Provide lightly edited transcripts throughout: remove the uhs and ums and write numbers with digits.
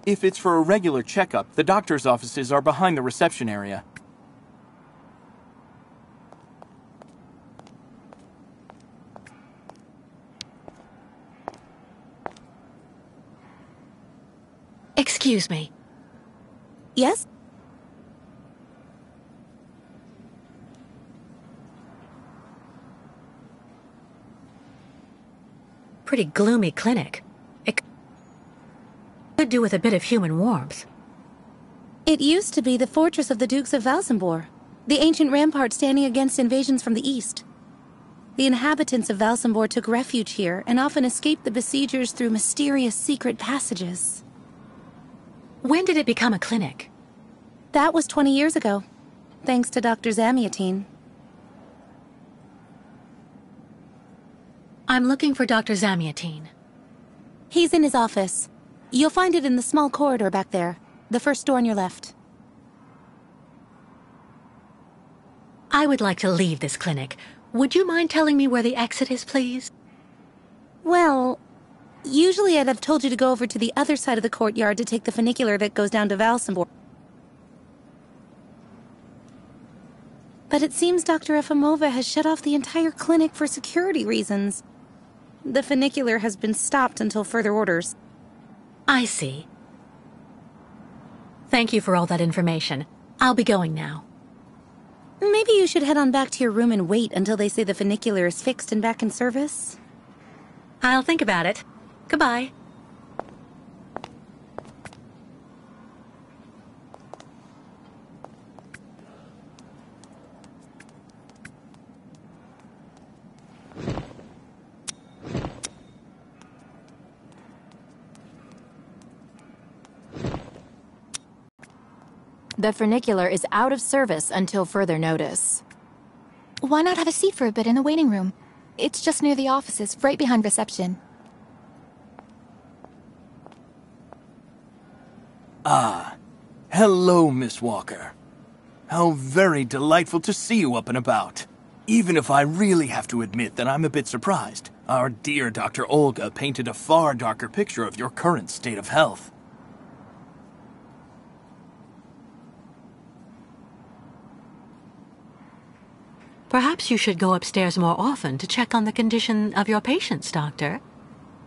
If it's for a regular checkup, the doctor's offices are behind the reception area. Excuse me. Yes? Pretty gloomy clinic. It could do with a bit of human warmth. It used to be the fortress of the Dukes of Valsambor, the ancient rampart standing against invasions from the east. The inhabitants of Valsambor took refuge here and often escaped the besiegers through mysterious secret passages. When did it become a clinic? That was 20 years ago, thanks to Dr. Zamiatine. I'm looking for Dr. Zamiatine. He's in his office. You'll find it in the small corridor back there, the first door on your left. I would like to leave this clinic. Would you mind telling me where the exit is, please? Well, usually I'd have told you to go over to the other side of the courtyard to take the funicular that goes down to Valsambor. But it seems Dr. Efimova has shut off the entire clinic for security reasons. The funicular has been stopped until further orders. I see. Thank you for all that information. I'll be going now. Maybe you should head on back to your room and wait until they say the funicular is fixed and back in service. I'll think about it. Goodbye. The funicular is out of service until further notice. Why not have a seat for a bit in the waiting room? It's just near the offices, right behind reception. Ah, hello, Miss Walker. How very delightful to see you up and about. Even if I really have to admit that I'm a bit surprised. Our dear Dr. Olga painted a far darker picture of your current state of health. Perhaps you should go upstairs more often to check on the condition of your patients, Doctor.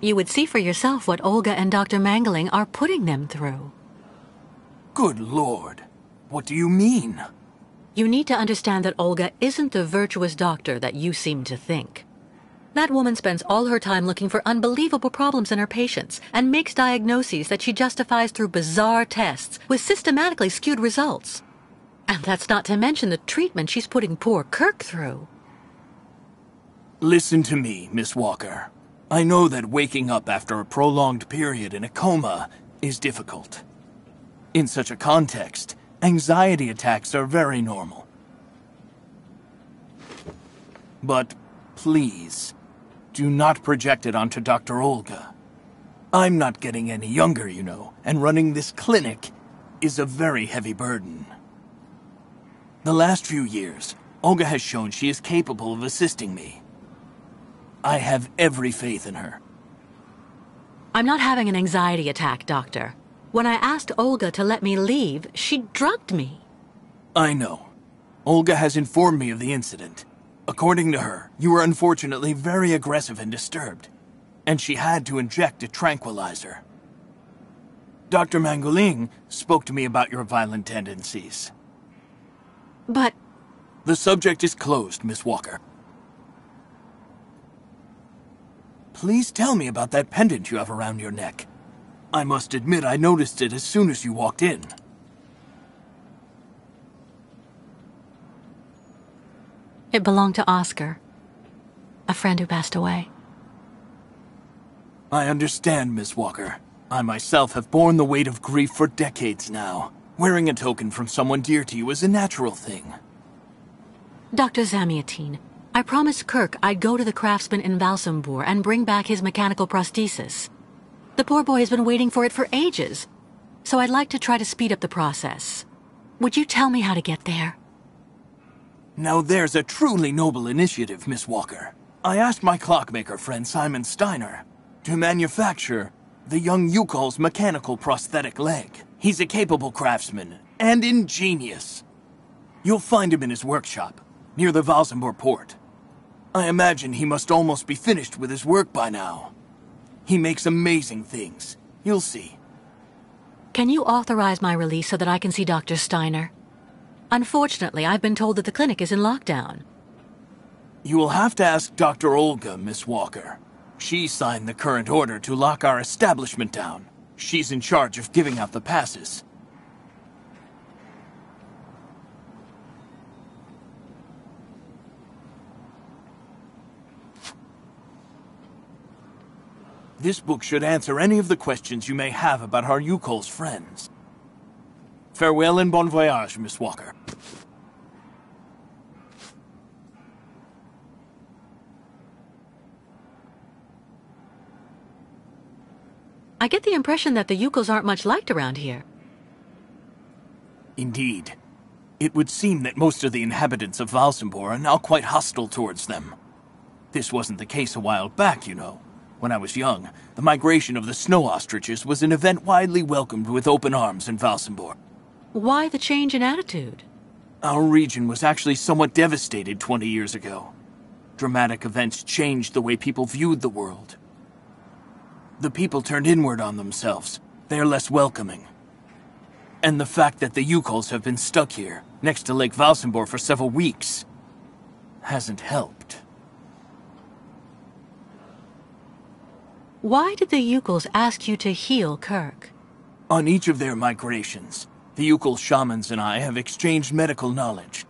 You would see for yourself what Olga and Dr. Mangling are putting them through. Good Lord. What do you mean? You need to understand that Olga isn't the virtuous doctor that you seem to think. That woman spends all her time looking for unbelievable problems in her patients and makes diagnoses that she justifies through bizarre tests with systematically skewed results. And that's not to mention the treatment she's putting poor Kirk through. Listen to me, Miss Walker. I know that waking up after a prolonged period in a coma is difficult. In such a context, anxiety attacks are very normal. But please, do not project it onto Dr. Olga. I'm not getting any younger, you know, and running this clinic is a very heavy burden. The last few years, Olga has shown she is capable of assisting me. I have every faith in her. I'm not having an anxiety attack, Doctor. When I asked Olga to let me leave, she drugged me. I know. Olga has informed me of the incident. According to her, you were unfortunately very aggressive and disturbed, and she had to inject a tranquilizer. Dr. Mangling spoke to me about your violent tendencies. But... The subject is closed, Miss Walker. Please tell me about that pendant you have around your neck. I must admit I noticed it as soon as you walked in. It belonged to Oscar, a friend who passed away. I understand, Miss Walker. I myself have borne the weight of grief for decades now. Wearing a token from someone dear to you is a natural thing. Dr. Zamiatine, I promised Kirk I'd go to the craftsman in Valsambor and bring back his mechanical prosthesis. The poor boy has been waiting for it for ages, so I'd like to try to speed up the process. Would you tell me how to get there? Now there's a truly noble initiative, Miss Walker. I asked my clockmaker friend Simon Steiner to manufacture the young Yukol's mechanical prosthetic leg. He's a capable craftsman and ingenious. You'll find him in his workshop, near the Valsambor port. I imagine he must almost be finished with his work by now. He makes amazing things. You'll see. Can you authorize my release so that I can see Dr. Steiner? Unfortunately, I've been told that the clinic is in lockdown. You will have to ask Dr. Olga, Miss Walker. She signed the current order to lock our establishment down. She's in charge of giving out the passes. This book should answer any of the questions you may have about our Yukol's friends. Farewell and bon voyage, Miss Walker. I get the impression that the Yukols aren't much liked around here. Indeed. It would seem that most of the inhabitants of Valsambor are now quite hostile towards them. This wasn't the case a while back, you know. When I was young, the migration of the snow ostriches was an event widely welcomed with open arms in Valsambor. Why the change in attitude? Our region was actually somewhat devastated 20 years ago. Dramatic events changed the way people viewed the world. The people turned inward on themselves. They are less welcoming. And the fact that the Yukols have been stuck here, next to Lake Valsambor for several weeks, hasn't helped. Why did the Yukols ask you to heal Kirk? On each of their migrations, the Yukol shamans and I have exchanged medical knowledge.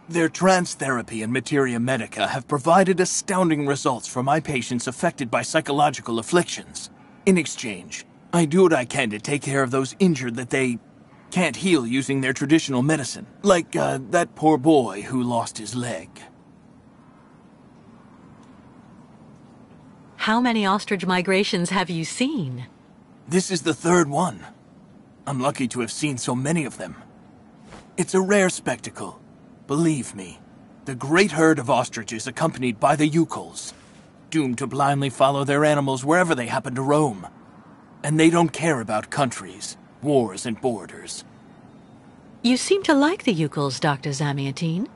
Their trance therapy and materia medica have provided astounding results for my patients affected by psychological afflictions. In exchange, I do what I can to take care of those injured that they can't heal using their traditional medicine. Like, that poor boy who lost his leg. How many ostrich migrations have you seen? This is the third one. I'm lucky to have seen so many of them. It's a rare spectacle. Believe me, the great herd of ostriches accompanied by the Yukols, doomed to blindly follow their animals wherever they happen to roam. And they don't care about countries, wars, and borders. You seem to like the Yukols, Dr. Zamiatine.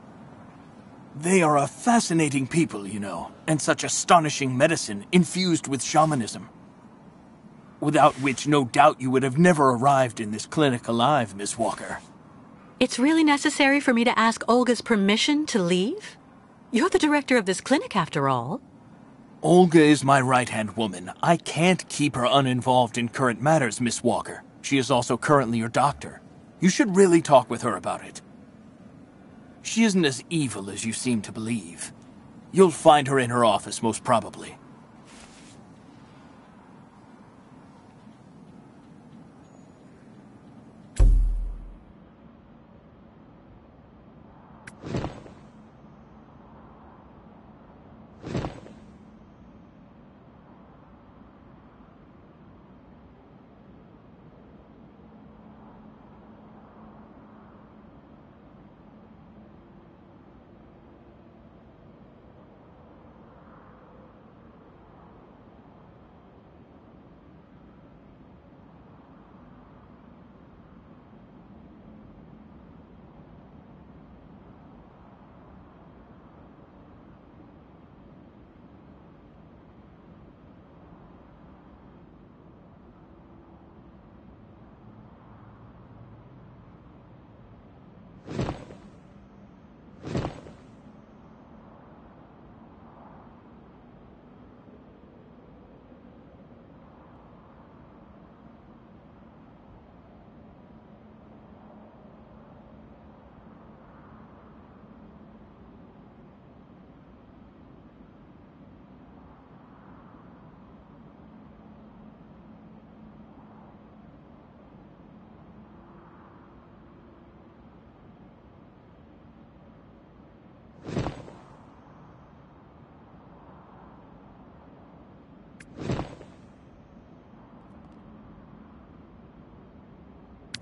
They are a fascinating people, you know, and such astonishing medicine infused with shamanism. Without which, no doubt you would have never arrived in this clinic alive, Miss Walker. It's really necessary for me to ask Olga's permission to leave? You're the director of this clinic, after all. Olga is my right-hand woman. I can't keep her uninvolved in current matters, Miss Walker. She is also currently your doctor. You should really talk with her about it. She isn't as evil as you seem to believe. You'll find her in her office, most probably.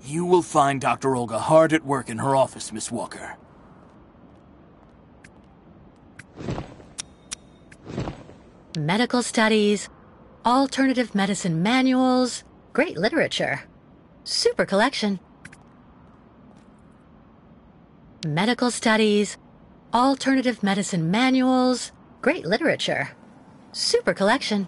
You will find Dr. Olga hard at work in her office, Miss Walker. Medical studies, Alternative medicine manuals. Great literature. Super collection. Medical studies. Alternative medicine manuals. Great literature. Super collection.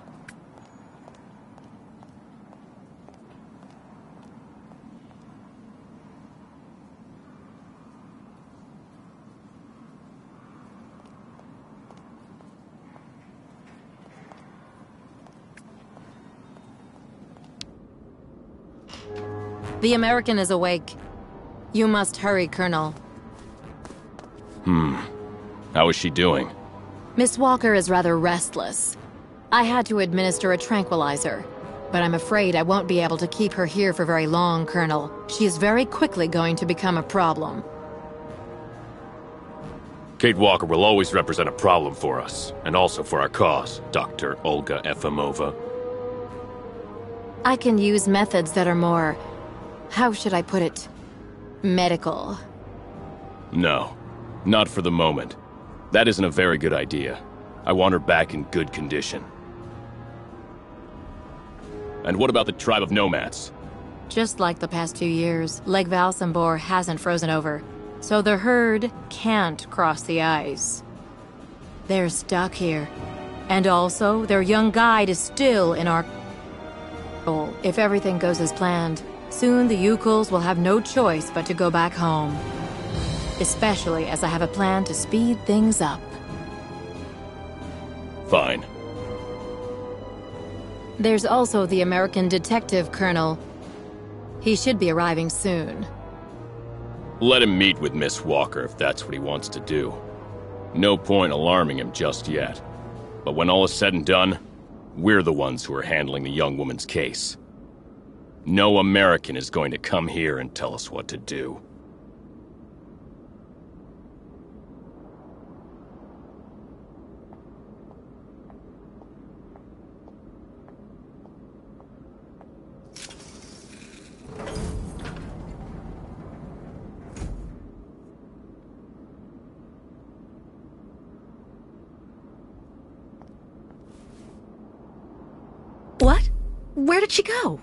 The American is awake. You must hurry, Colonel. How is she doing? Miss Walker is rather restless. I had to administer a tranquilizer, but I'm afraid I won't be able to keep her here for very long, Colonel. She is very quickly going to become a problem. Kate Walker will always represent a problem for us, and also for our cause, Dr. Olga Efimova. I can use methods that are more... how should I put it? Medical. No, not for the moment. That isn't a very good idea. I want her back in good condition. And what about the tribe of nomads? Just like the past 2 years, Lake Valsambor hasn't frozen over, so the herd can't cross the ice. They're stuck here. And also, their young guide is still in our... If everything goes as planned, soon the Yukuls will have no choice but to go back home. Especially as I have a plan to speed things up. Fine. There's also the American detective, Colonel. He should be arriving soon. Let him meet with Miss Walker if that's what he wants to do. No point alarming him just yet. But when all is said and done, we're the ones who are handling the young woman's case. No American is going to come here and tell us what to do. What? Where did she go?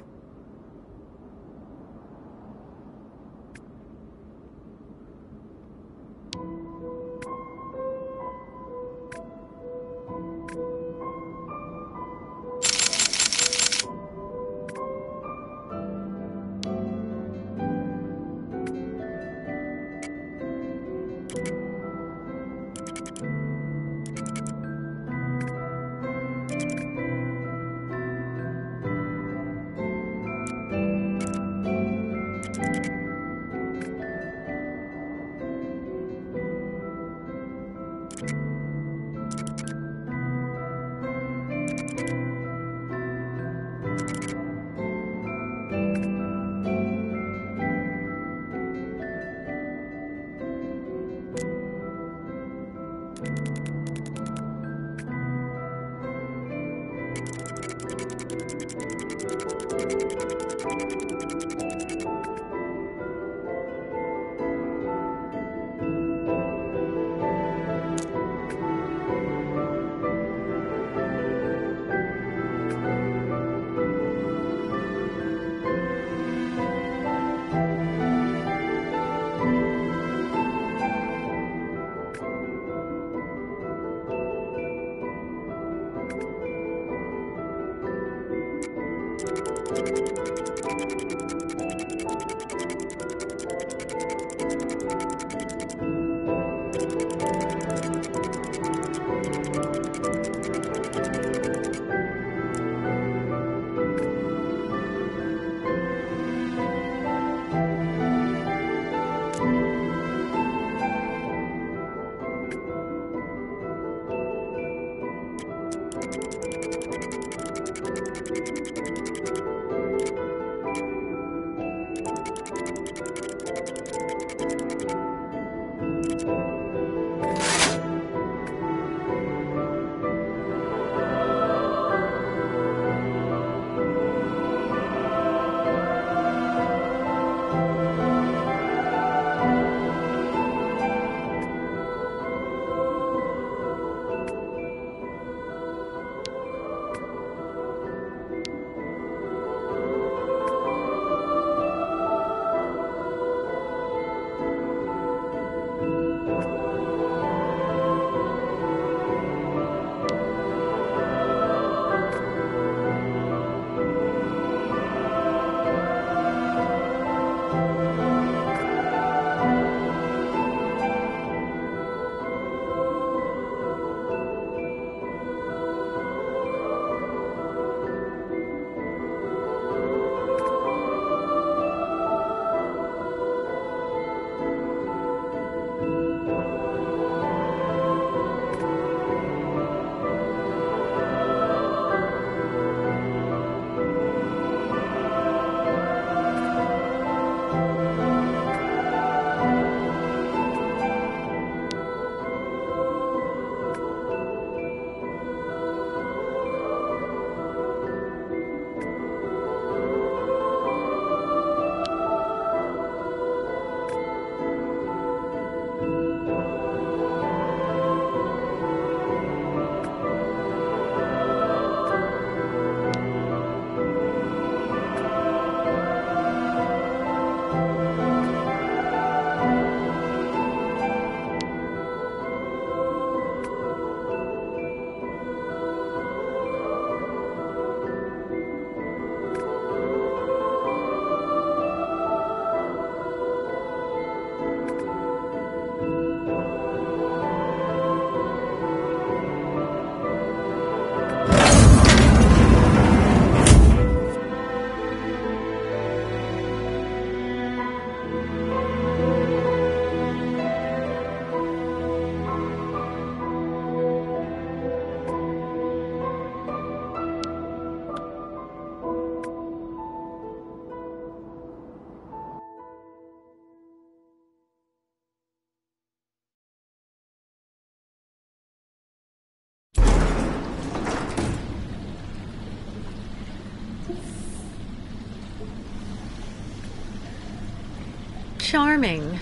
Charming.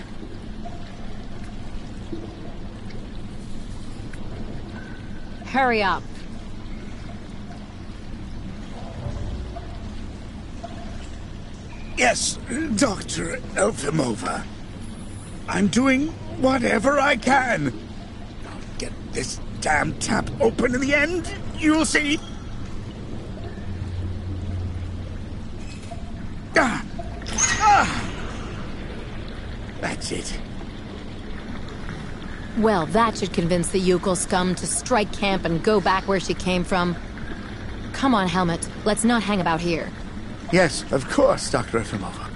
Hurry up. Yes, Dr. Elfimova. I'm doing whatever I can. I'll get this damn tap open in the end. You'll see. That's it. Well, that should convince the Yukon scum to strike camp and go back where she came from. Come on, Helmut. Let's not hang about here. Yes, of course, Dr. Efimova.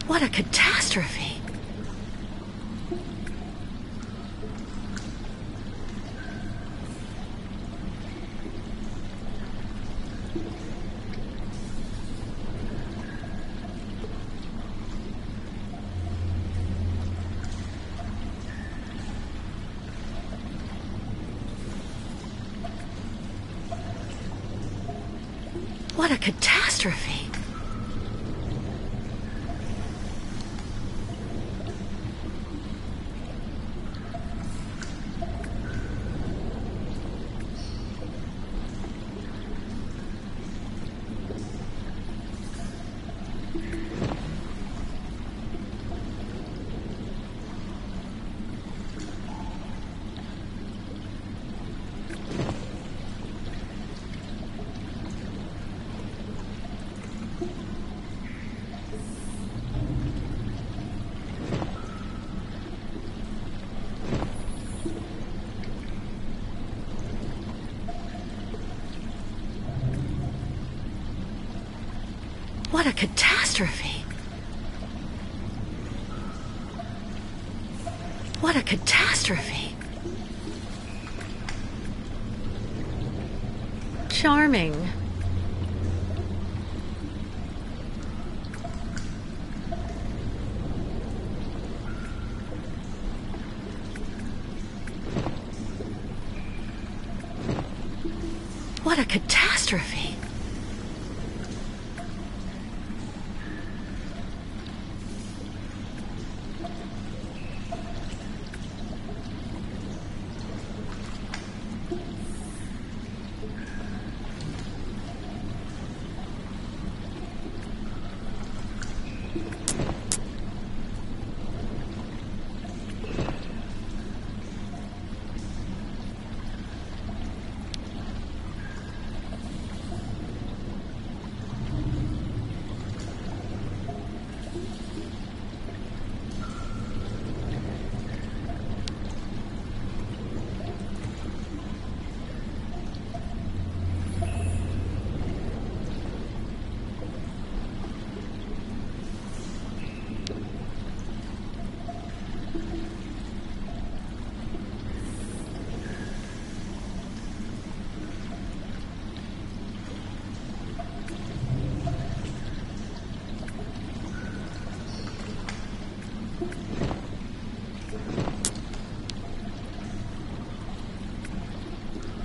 What a catastrophe! What a catastrophe! What a catastrophe! What a catastrophe! Charming. What a catastrophe!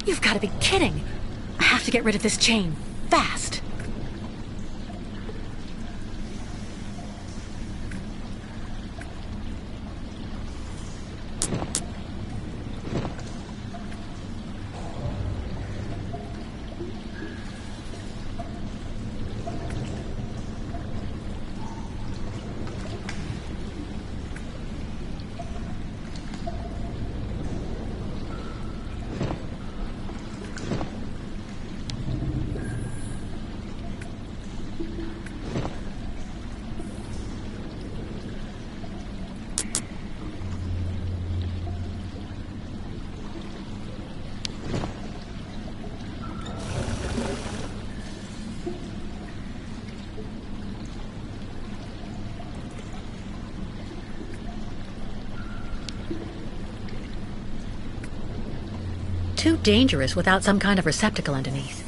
You've got to be kidding! I have to get rid of this chain. Fast! too dangerous without some kind of receptacle underneath.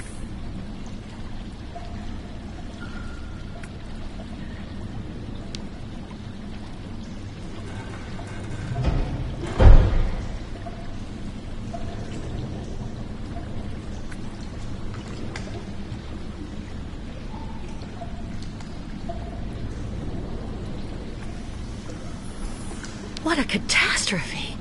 What a catastrophe!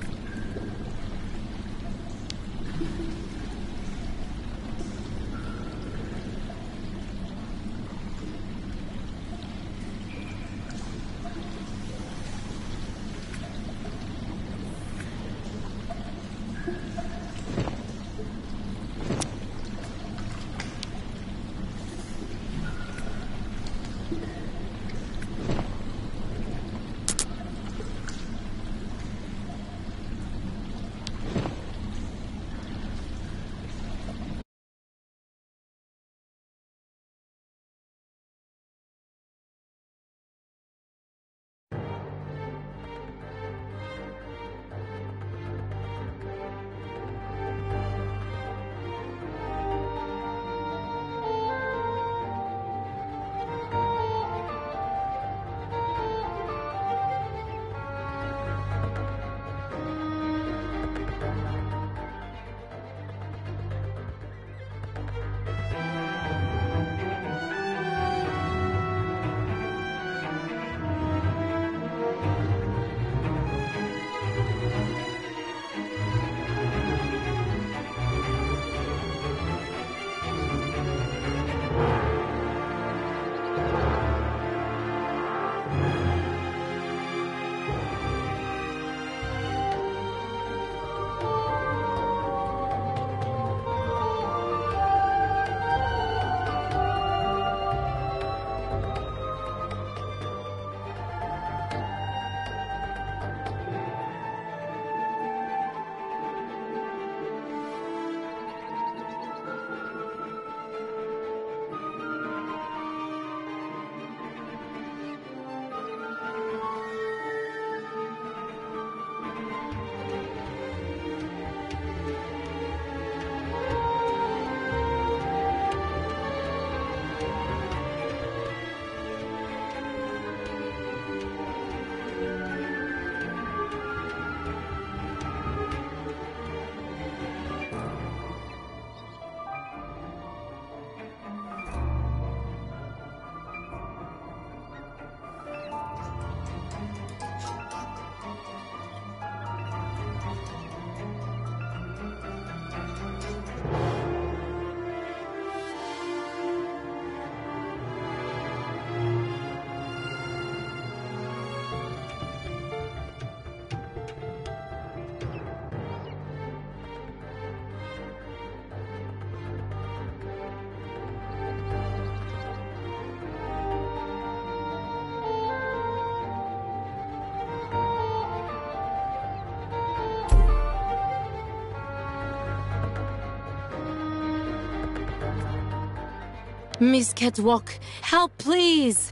Miss Catwalk, help please!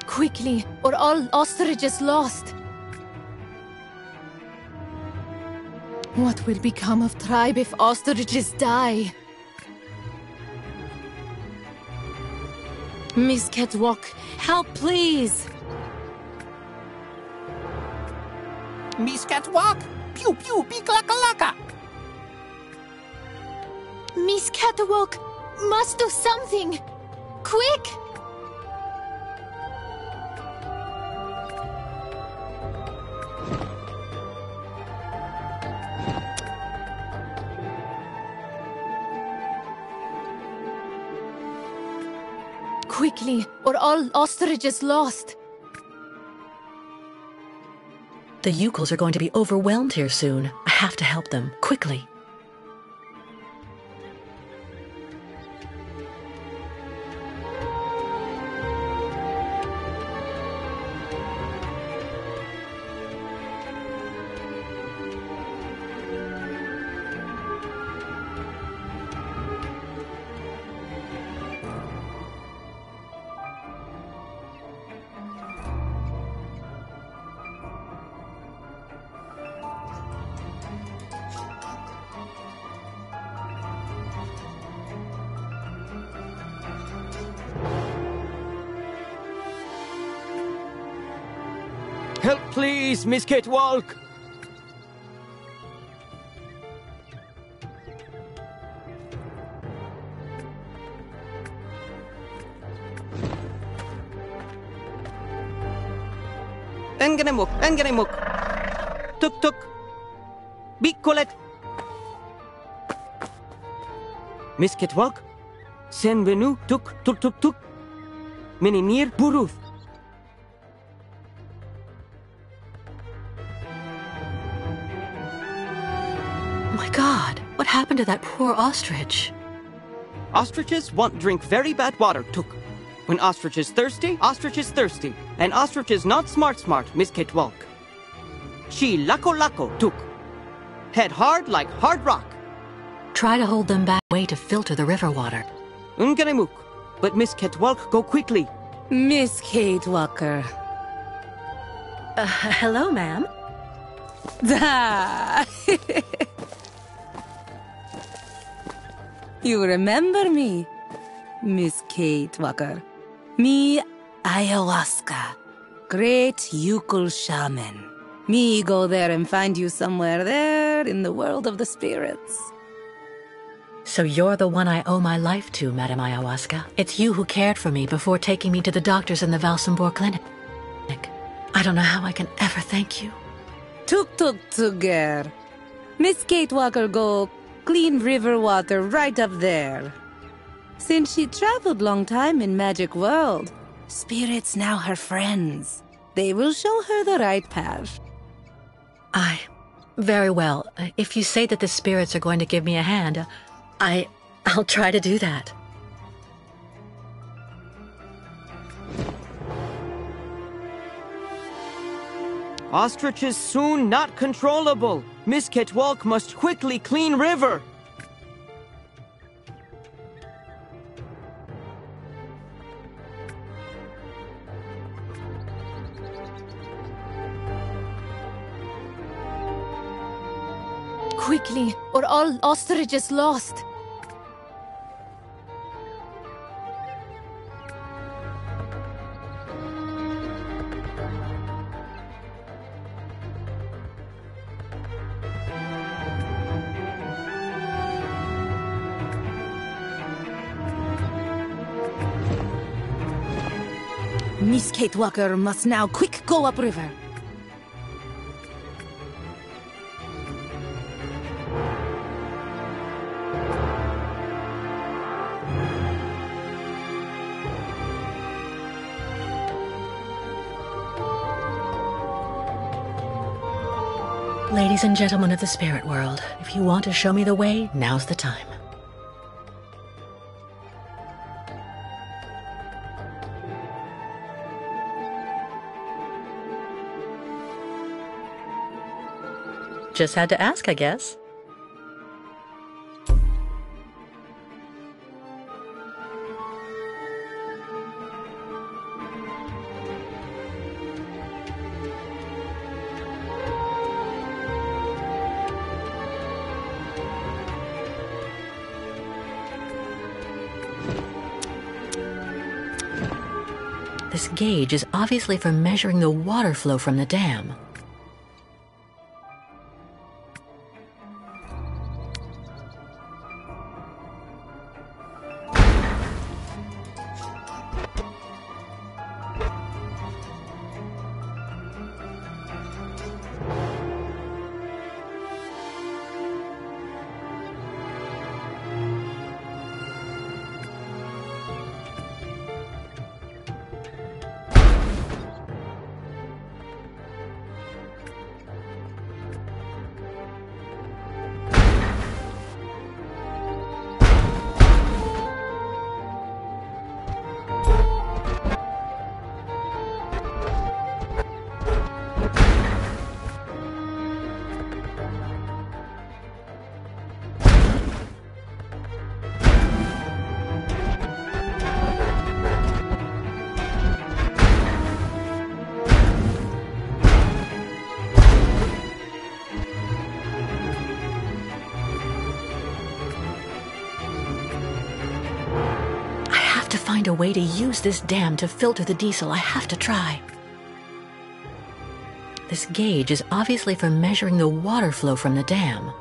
Quickly, or all Ostrich is lost! What will become of tribe if ostriches die? Miss Catwalk, help please! Miss Catwalk, pew pew beaklaka. Miss Catwalk must do something! Quick! Quickly, or all Ostrich is lost! The Yukels are going to be overwhelmed here soon. I have to help them, quickly. Help, please, Miss Catwalk! Enganimuk. Tuk. Bikolet. Miss Catwalk? Senvenu tuk. Mininir buruth. Oh my God, what happened to that poor ostrich? Ostriches want drink very bad water, tuk. When ostrich is thirsty. And ostrich is not smart, Miss Catwalk. She lako, tuk. Head hard like hard rock. Try to hold them back way to filter the river water. Unganimuk. But Miss Catwalk, go quickly. Miss Kate Walker. Hello, ma'am. You remember me, Miss Kate Walker. Me, ayahuasca. Great Yukul shaman. Me go there and find you somewhere there in the world of the spirits. So you're the one I owe my life to, Madame Ayahuasca. It's you who cared for me before taking me to the doctors in the Valsambor clinic. I don't know how I can ever thank you. Tuk, girl. Miss Kate Walker go clean river water right up there. Since she traveled long time in magic world, spirits now her friends. They will show her the right path. Very well. If you say that the spirits are going to give me a hand, I'll try to do that. Ostrich is soon not controllable. Miss Catwalk must quickly clean river. Quickly, or all ostrich is lost. Miss Kate Walker must now quick go upriver. Ladies and gentlemen of the spirit world, if you want to show me the way, now's the time. Just had to ask, I guess. This gauge is obviously for measuring the water flow from the dam. Find a way to use this dam to filter the diesel. I have to try. This gauge is obviously for measuring the water flow from the dam.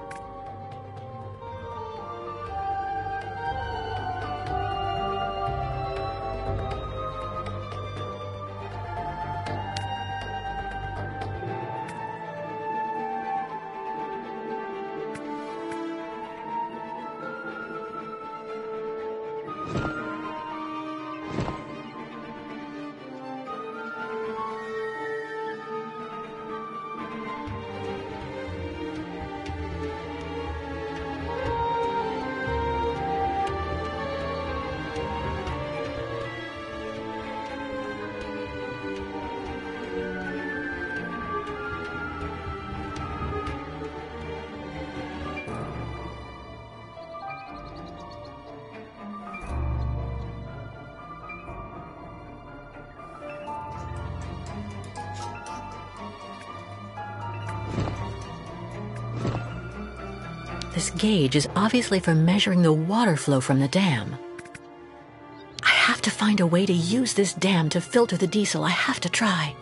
This gauge is obviously for measuring the water flow from the dam. I have to find a way to use this dam to filter the diesel. I have to try.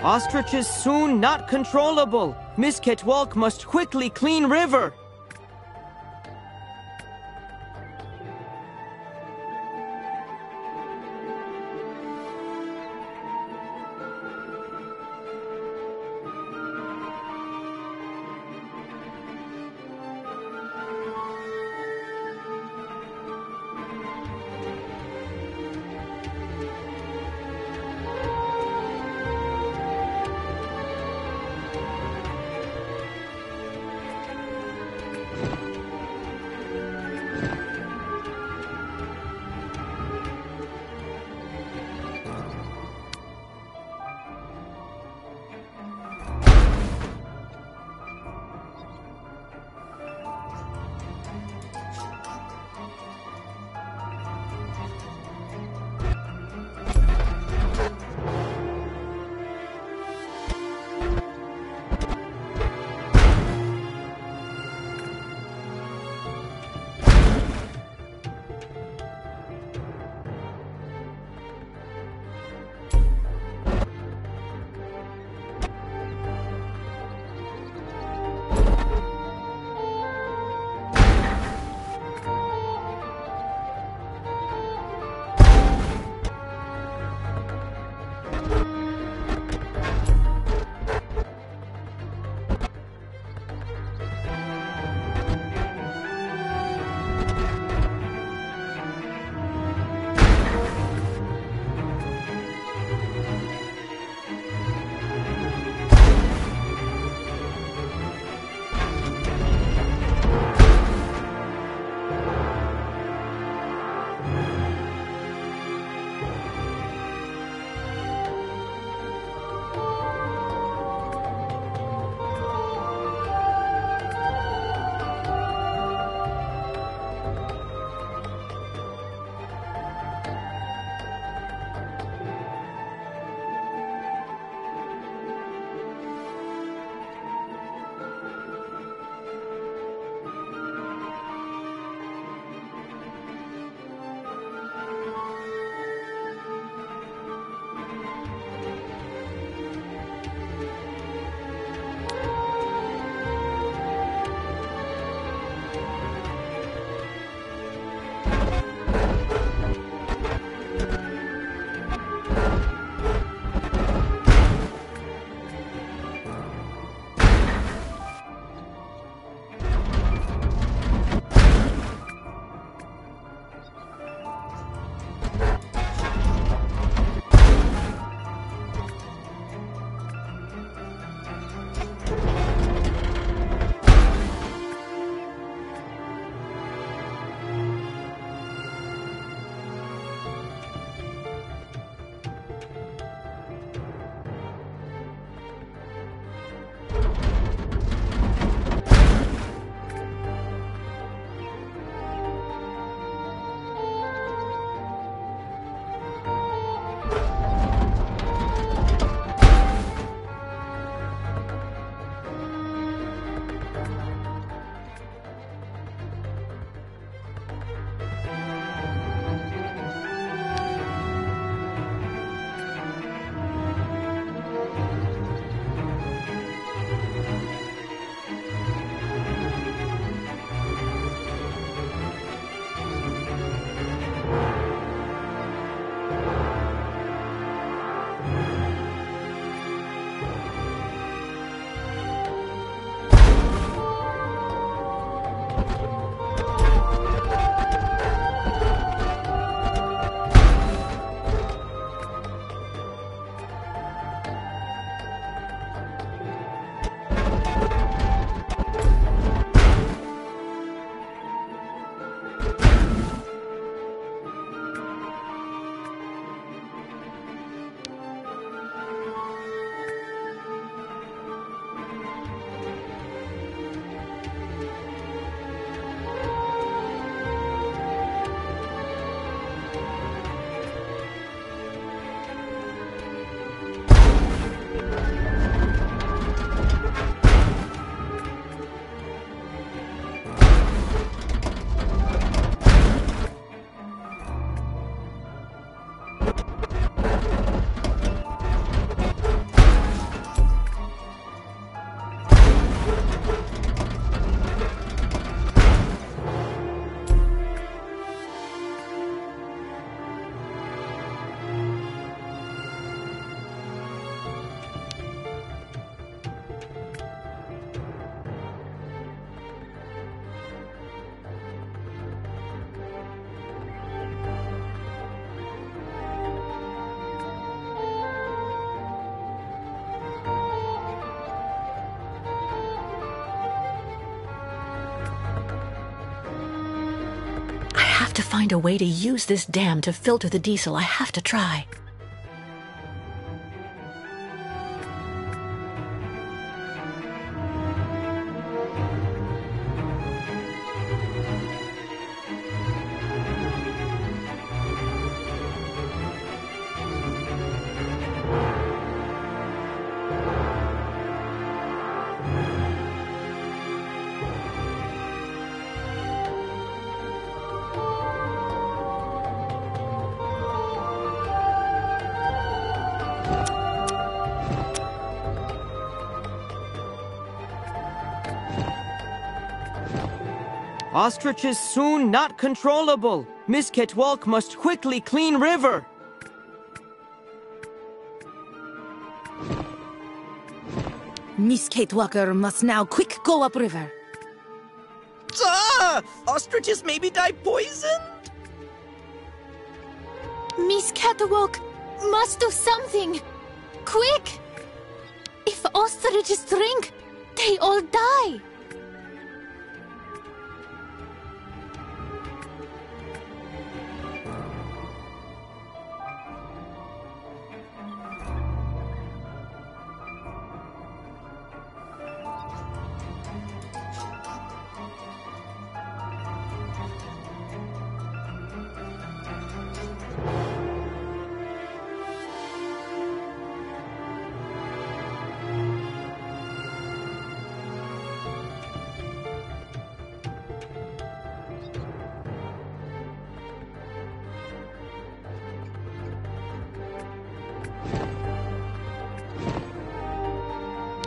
Ostriches soon not controllable. Miss Ketwalk must quickly clean river. to find a way to use this dam to filter the diesel. I have to try. Ostriches soon not controllable. Miss Ketwalk must quickly clean river. Miss Kate Walker must now quick go upriver. Ostriches maybe die poisoned? Miss Catwalk must do something! Quick! If ostriches drink, they all die!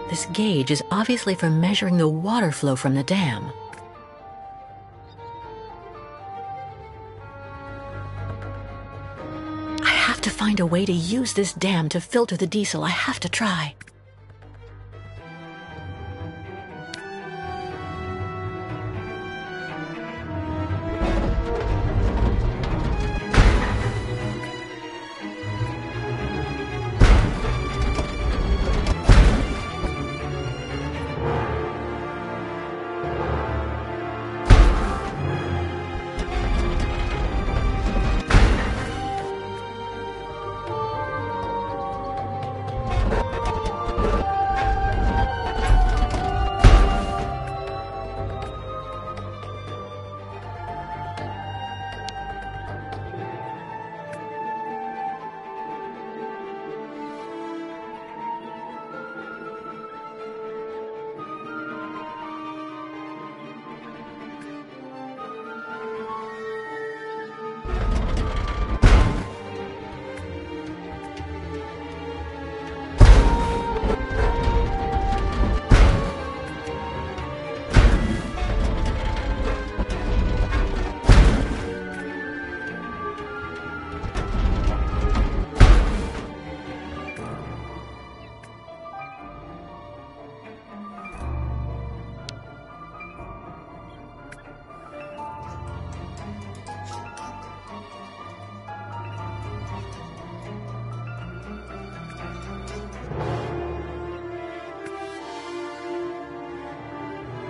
This gauge is obviously for measuring the water flow from the dam. I have to find a way to use this dam to filter the diesel. I have to try.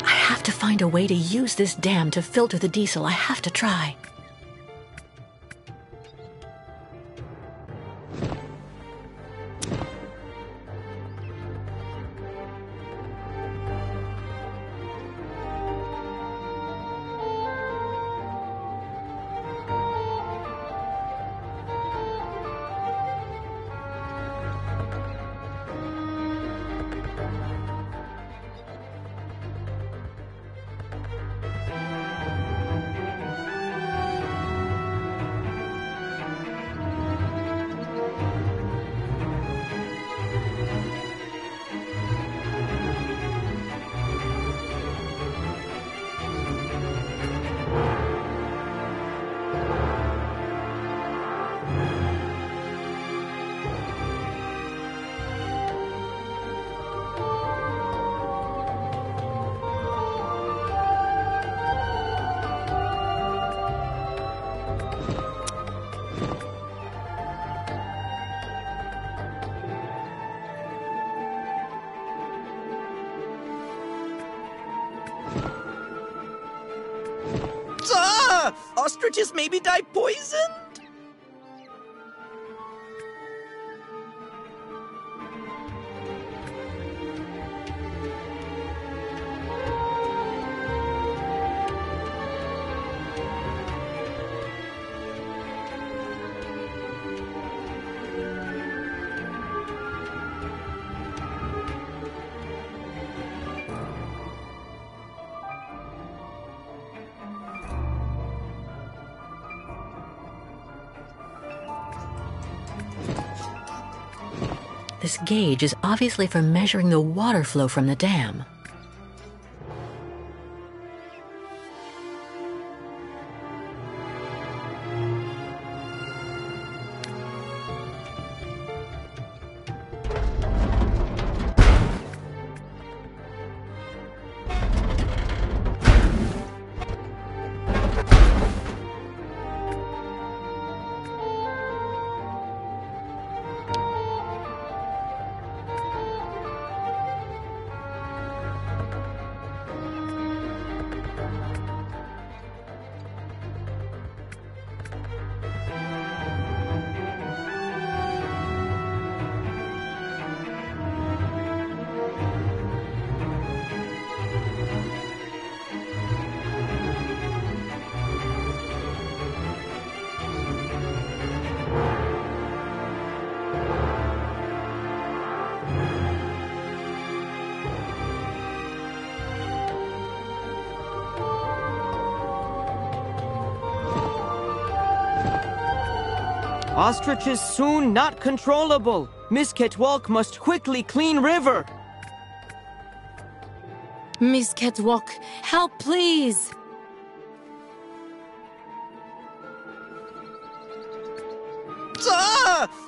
I have to find a way to use this dam to filter the diesel. I have to try. Ostriches maybe die poisoned? This gauge is obviously for measuring the water flow from the dam. Ostriches soon not controllable. Miss Catwalk must quickly clean river. Miss Catwalk, help please!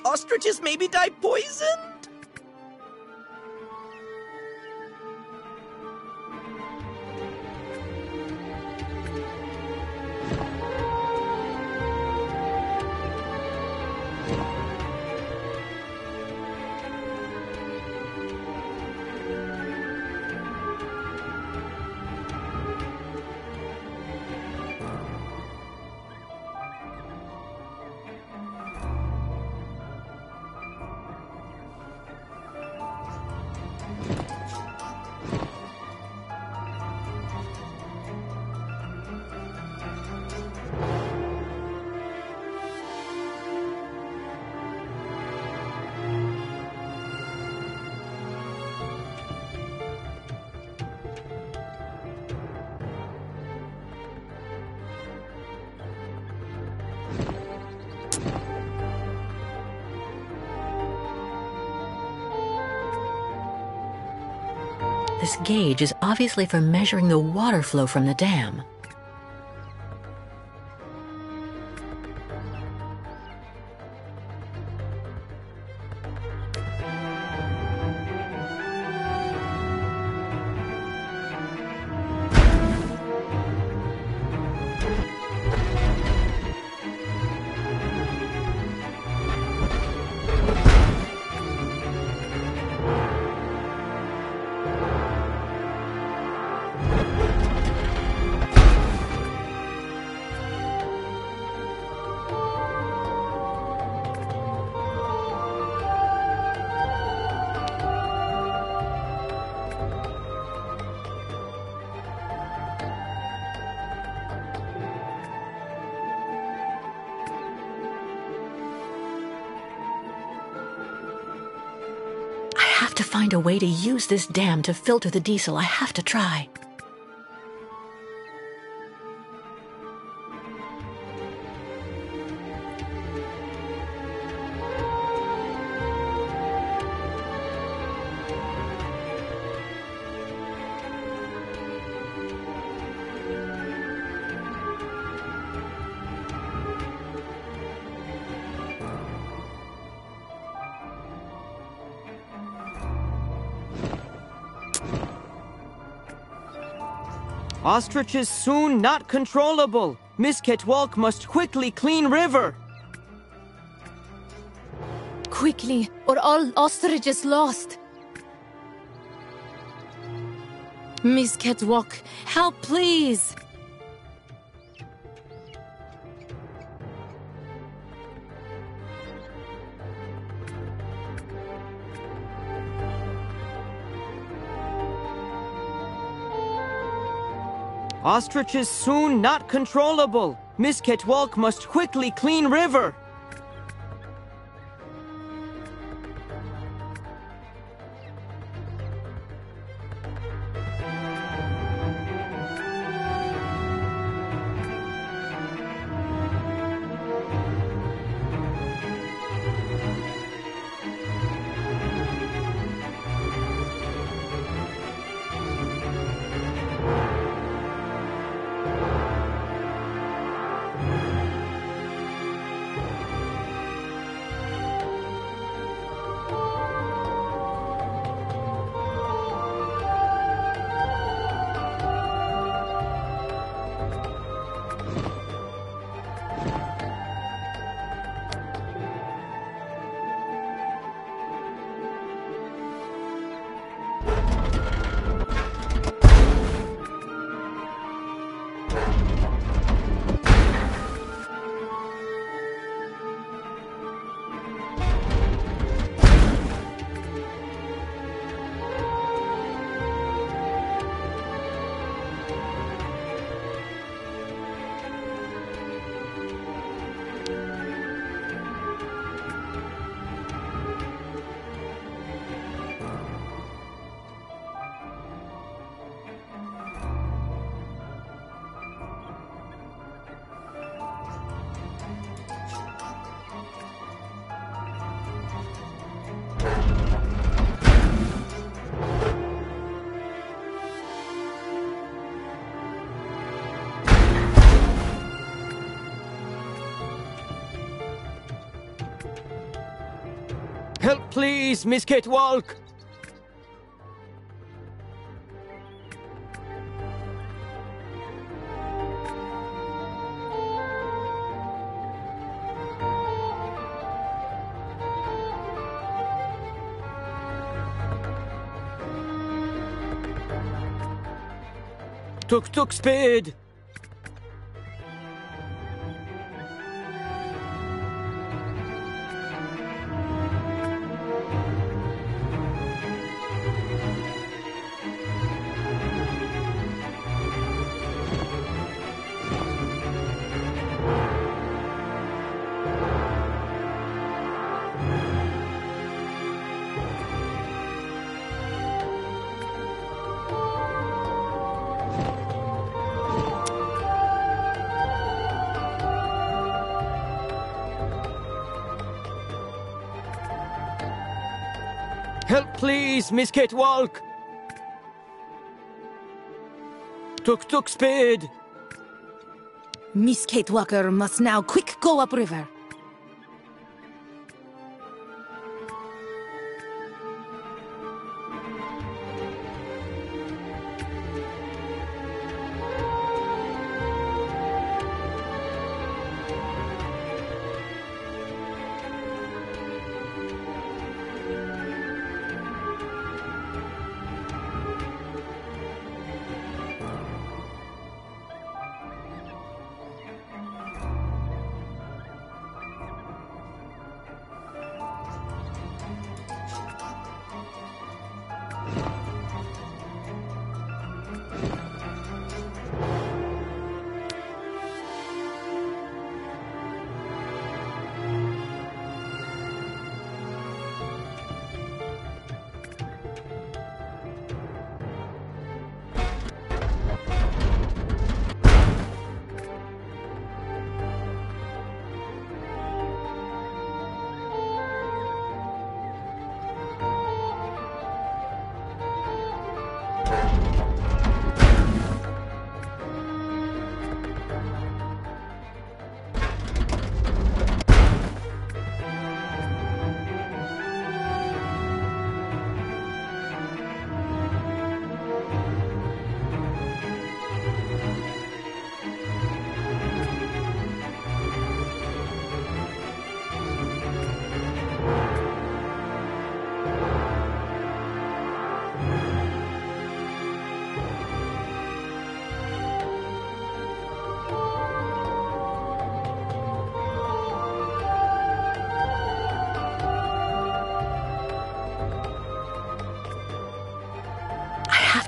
Ostriches maybe die poisoned? This gauge is obviously for measuring the water flow from the dam. I have to find a way to use this dam to filter the diesel. I have to try. Ostriches soon not controllable. Miss Catwalk must quickly clean river. Quickly, or all ostriches lost. Miss Catwalk, help please! Ostriches soon not controllable. Miss Ketwalk must quickly clean river. Help, please, Miss Ketwalk! Tuk spade! Help, please, Miss Ketwalk! Tuk spade! Miss Kate Walker must now quick go upriver.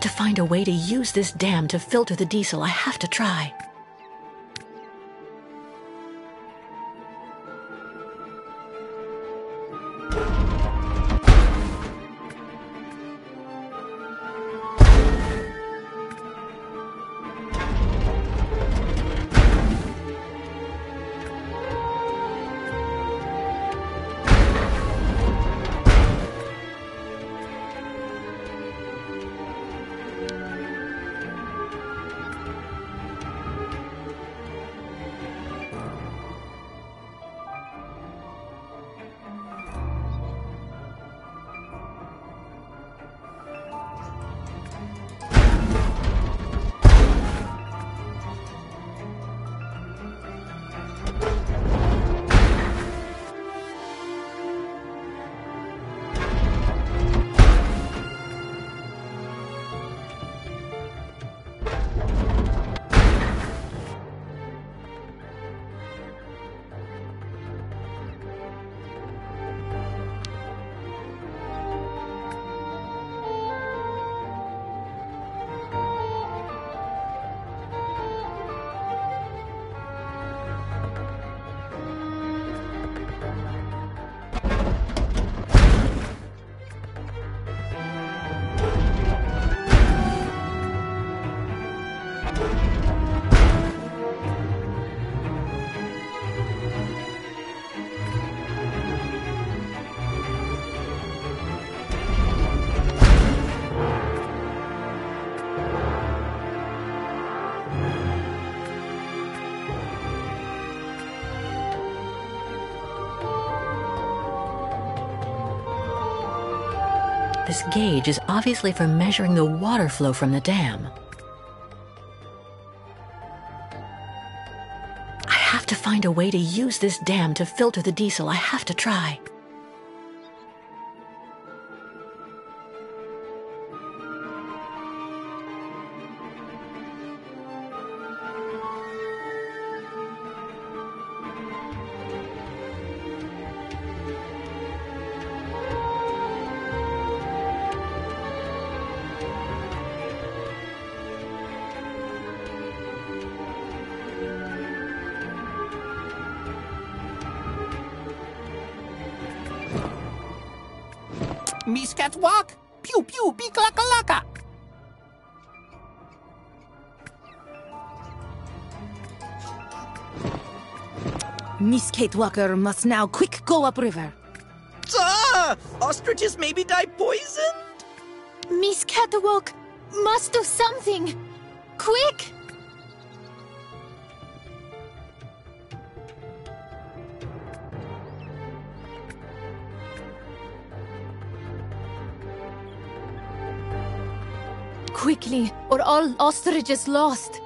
to find a way to use this dam to filter the diesel. I have to try. This gauge is obviously for measuring the water flow from the dam. I have to find a way to use this dam to filter the diesel. I have to try. Miss Catwalk? Pew pew, be clacka. Miss Kate Walker must now quick go upriver. Ostriches maybe die poisoned? Miss Catwalk must do something! Quick! Quickly, or all ostriches lost.